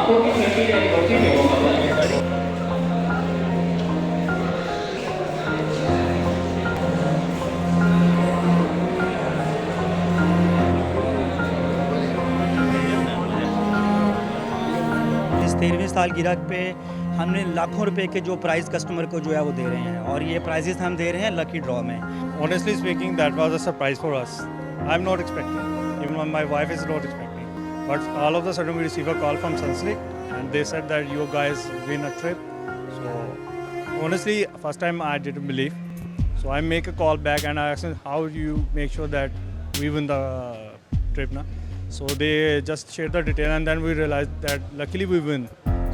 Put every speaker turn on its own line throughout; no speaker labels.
इस 13वीं सालगिरह पे हमने लाखों रुपए के जो प्राइज़ कस्टमर को जो है वो दे रहे हैं, और ये प्राइजेस हम दे रहे हैं लकी ड्रॉ में।
Honestly speaking, that was a surprise for us. I'm not expecting. Even my wife is not expecting. But all of a sudden we receive a call from Sunsilk and they said that you guys win a trip. So honestly, first time I didn't believe. So I make a call back and I asked them, how do you make sure that we win the trip now? So they just shared the detail and then we realized that luckily we win.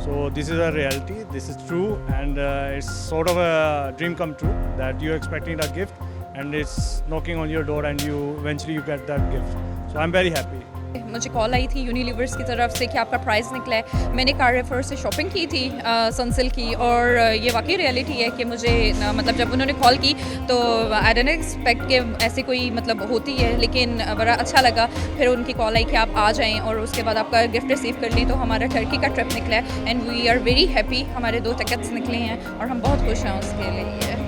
So this is a reality, this is true, and it's sort of a dream come true that you're expecting a gift and it's knocking on your door and you eventually you get that gift. So I'm very happy.
मुझे call आई थी Unilevers की तरफ से कि आपका price निकला है। मैंने CarreFour से शॉपिंग की थी सनसिल्क की, और ये वाकई रियलिटी है कि मुझे मतलब जब उन्होंने कॉल की तो आई डिडंट एक्सपेक्ट कि ऐसे कोई मतलब होती है, लेकिन बड़ा अच्छा लगा। फिर उनकी कॉल आई कि आप आ जाएं और उसके बाद आपका गिफ्ट रिसीव कर लें। तो हमारा टर्की का ट्रिप निकला है and we are very happy. हमारे 2 टिकट्स निकले हैं और हम बहुत खुश हैं उसके लिए।